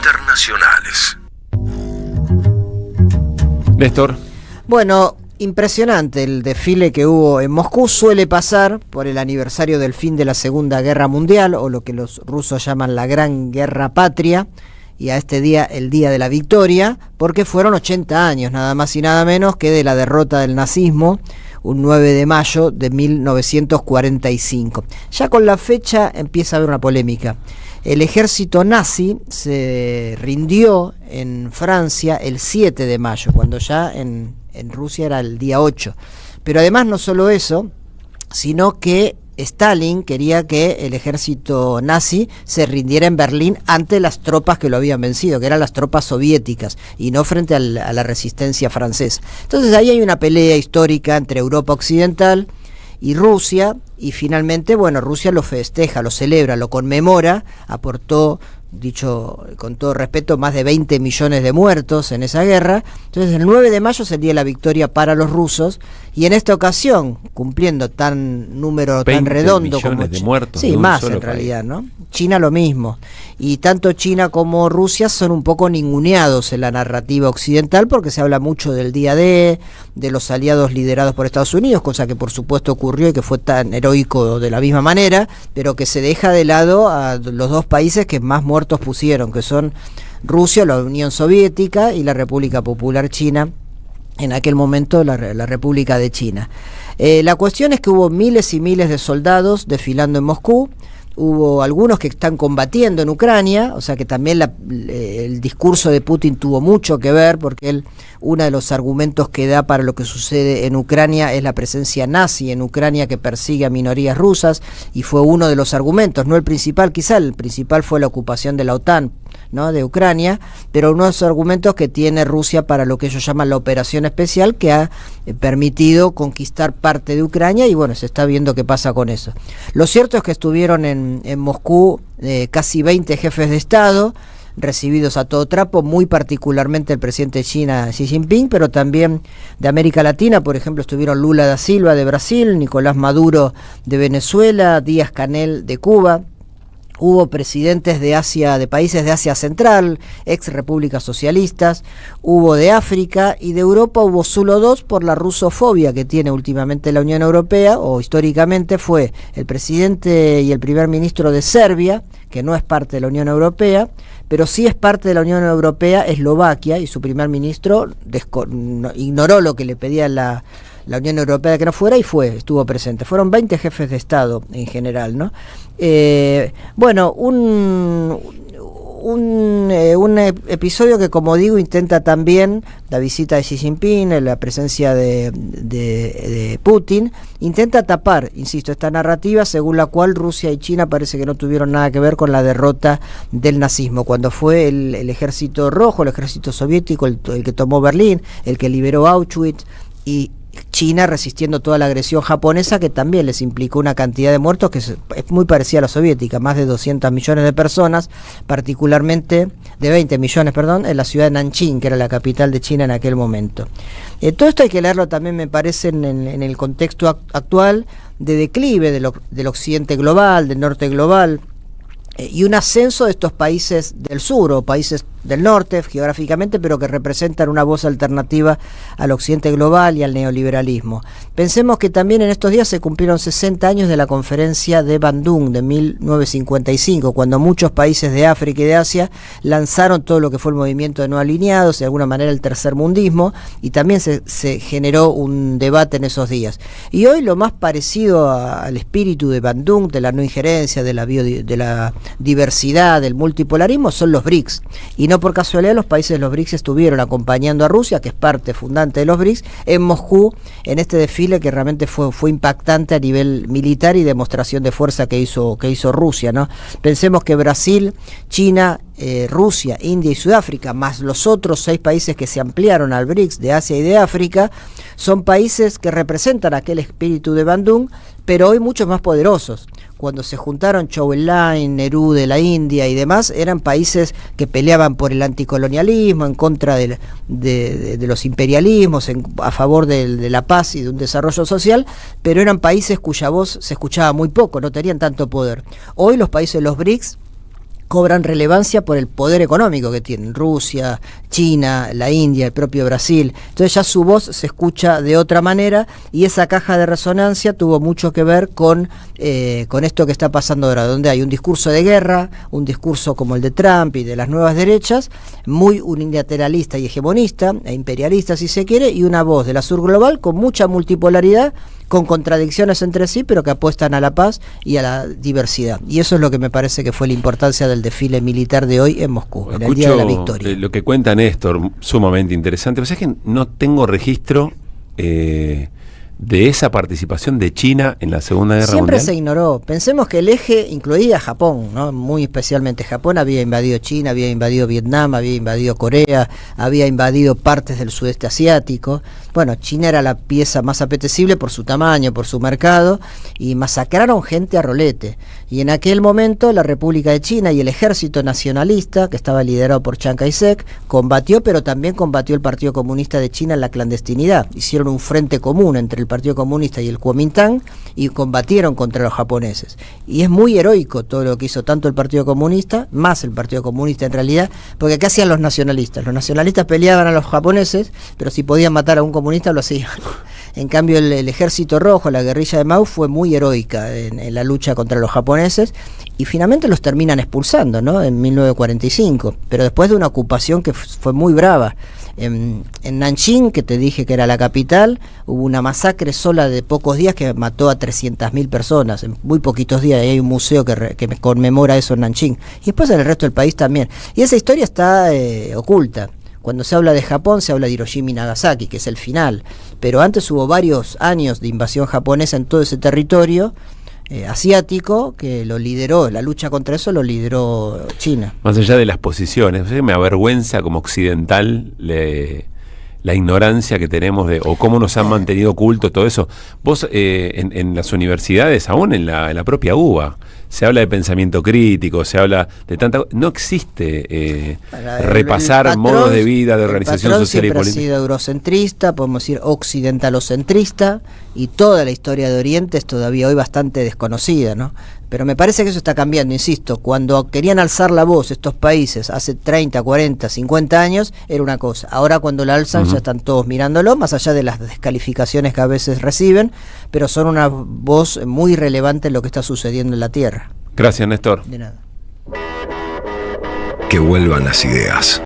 internacionales. Néstor. Bueno, impresionante el desfile que hubo en Moscú. Suele pasar por el aniversario del fin de la Segunda Guerra Mundial, o lo que los rusos llaman la Gran Guerra Patria, y a este día, el Día de la Victoria, porque fueron 80 años, nada más y nada menos que de la derrota del nazismo, un 9 de mayo de 1945. Ya con la fecha empieza a haber una polémica. El ejército nazi se rindió en Francia el 7 de mayo, cuando ya en Rusia era el día 8. Pero además no solo eso, sino que Stalin quería que el ejército nazi se rindiera en Berlín ante las tropas que lo habían vencido, que eran las tropas soviéticas, y no frente a la resistencia francesa. Entonces ahí hay una pelea histórica entre Europa Occidental y Rusia, y finalmente, bueno, Rusia lo festeja, lo celebra, lo conmemora, aportó, dicho con todo respeto, más de 20 millones de muertos en esa guerra. Entonces el 9 de mayo es el día de la victoria para los rusos, y en esta ocasión, cumpliendo tan número tan redondo como de muertos, sí, más en realidad, ¿no? China lo mismo, y tanto China como Rusia son un poco ninguneados en la narrativa occidental, porque se habla mucho del día de los aliados liderados por Estados Unidos, cosa que por supuesto ocurrió y que fue tan heroico de la misma manera, pero que se deja de lado a los dos países que más muertos pusieron, que son Rusia, la Unión Soviética, y la República Popular China, en aquel momento la República de China. La cuestión es que hubo miles y miles de soldados desfilando en Moscú. Hubo algunos que están combatiendo en Ucrania, o sea que también el discurso de Putin tuvo mucho que ver, porque uno de los argumentos que da para lo que sucede en Ucrania es la presencia nazi en Ucrania, que persigue a minorías rusas, y fue uno de los argumentos, no el principal, quizá el principal fue la ocupación de la OTAN, ¿no?, de Ucrania, pero uno de los argumentos que tiene Rusia para lo que ellos llaman la operación especial, que ha permitido conquistar parte de Ucrania, y bueno, se está viendo qué pasa con eso. Lo cierto es que estuvieron en Moscú casi 20 jefes de Estado, recibidos a todo trapo, muy particularmente el presidente de China, Xi Jinping, pero también de América Latina. Por ejemplo, estuvieron Lula da Silva de Brasil, Nicolás Maduro de Venezuela, Díaz-Canel de Cuba. Hubo presidentes de Asia, de países de Asia Central, ex repúblicas socialistas, hubo de África, y de Europa hubo solo dos por la rusofobia que tiene últimamente la Unión Europea, o históricamente fue el presidente y el primer ministro de Serbia, que no es parte de la Unión Europea, pero sí es parte de la Unión Europea Eslovaquia, y su primer ministro ignoró lo que le pedía la Unión Europea que no fuera, y estuvo presente. Fueron 20 jefes de Estado en general, ¿no? Bueno, un episodio que, como digo, intenta también la visita de Xi Jinping, la presencia de Putin, intenta tapar, insisto, esta narrativa según la cual Rusia y China parece que no tuvieron nada que ver con la derrota del nazismo, cuando fue el ejército rojo, el ejército soviético, el que tomó Berlín, el que liberó Auschwitz, y China resistiendo toda la agresión japonesa, que también les implicó una cantidad de muertos que es muy parecida a la soviética, más de 200 millones de personas, particularmente de 20 millones, perdón, en la ciudad de Nanjing, que era la capital de China en aquel momento. Todo esto hay que leerlo también, me parece, en el contexto actual de declive del occidente global, del norte global, y un ascenso de estos países del sur o países del norte geográficamente, pero que representan una voz alternativa al occidente global y al neoliberalismo. Pensemos que también en estos días se cumplieron 60 años de la conferencia de Bandung de 1955, cuando muchos países de África y de Asia lanzaron todo lo que fue el movimiento de no alineados, de alguna manera el tercermundismo, y también se generó un debate en esos días. Y hoy lo más parecido al espíritu de Bandung, de la no injerencia, de la diversidad, del multipolarismo, son los BRICS. Y no por casualidad los países de los BRICS estuvieron acompañando a Rusia, que es parte fundante de los BRICS, en Moscú, en este desfile que realmente fue impactante a nivel militar y demostración de fuerza que hizo Rusia, ¿no? Pensemos que Brasil, China, Rusia, India y Sudáfrica, más los otros 6 países que se ampliaron al BRICS de Asia y de África, son países que representan aquel espíritu de Bandung, pero hoy mucho más poderosos. Cuando se juntaron Zhou Enlai, Nehru de la India y demás, eran países que peleaban por el anticolonialismo, en contra de los imperialismos, a favor de la paz y de un desarrollo social, pero eran países cuya voz se escuchaba muy poco, no tenían tanto poder. Hoy los países de los BRICS cobran relevancia por el poder económico que tienen Rusia, China, la India, el propio Brasil. Entonces ya su voz se escucha de otra manera, y esa caja de resonancia tuvo mucho que ver con esto que está pasando ahora, donde hay un discurso de guerra, un discurso como el de Trump y de las nuevas derechas, muy unilateralista y hegemonista, e imperialista si se quiere, y una voz de la sur global con mucha multipolaridad, con contradicciones entre sí, pero que apuestan a la paz y a la diversidad. Y eso es lo que me parece que fue la importancia del desfile militar de hoy en Moscú, en el Día de la Victoria. Lo que cuenta Néstor, sumamente interesante. Pues es que no tengo registro de esa participación de China en la Segunda Guerra Mundial. Siempre se ignoró. Pensemos que el eje incluía Japón, ¿no? Muy especialmente Japón. Había invadido China, había invadido Vietnam, había invadido Corea, había invadido partes del sudeste asiático. Bueno, China era la pieza más apetecible por su tamaño, por su mercado, y masacraron gente a rolete. Y en aquel momento la República de China y el ejército nacionalista, que estaba liderado por Chiang Kai-shek, combatió, pero también combatió el Partido Comunista de China en la clandestinidad. Hicieron un frente común entre el Partido Comunista y el Kuomintang y combatieron contra los japoneses. Y es muy heroico todo lo que hizo tanto el Partido Comunista, más el Partido Comunista en realidad, porque ¿qué hacían los nacionalistas? Los nacionalistas peleaban a los japoneses, pero si podían matar a un comunista lo hacían. En cambio el Ejército Rojo, la guerrilla de Mao, fue muy heroica en la lucha contra los japoneses, y finalmente los terminan expulsando, ¿no? En 1945, pero después de una ocupación que fue muy brava. En Nanjing, que te dije que era la capital, hubo una masacre sola de pocos días que mató a 300.000 personas, en muy poquitos días, y hay un museo que conmemora eso en Nanjing, y después en el resto del país también. Y esa historia está oculta. Cuando se habla de Japón, se habla de Hiroshima y Nagasaki, que es el final, pero antes hubo varios años de invasión japonesa en todo ese territorio asiático, que lo lideró, la lucha contra eso lo lideró China. Más allá de las posiciones, me avergüenza como occidental la ignorancia que tenemos o cómo nos han mantenido oculto todo eso. Vos en las universidades, aún en la propia UBA, se habla de pensamiento crítico, se habla de tanta... No existe repasar patrón, modos de vida, de organización social y política. Ha sido eurocentrista, podemos decir occidentalocentrista, y toda la historia de Oriente es todavía hoy bastante desconocida, ¿no? Pero me parece que eso está cambiando, insisto. Cuando querían alzar la voz estos países hace 30, 40, 50 años, era una cosa. Ahora cuando la alzan ya están todos mirándolo, más allá de las descalificaciones que a veces reciben, pero son una voz muy relevante en lo que está sucediendo en la Tierra. Gracias, Néstor. De nada. Que vuelvan las ideas.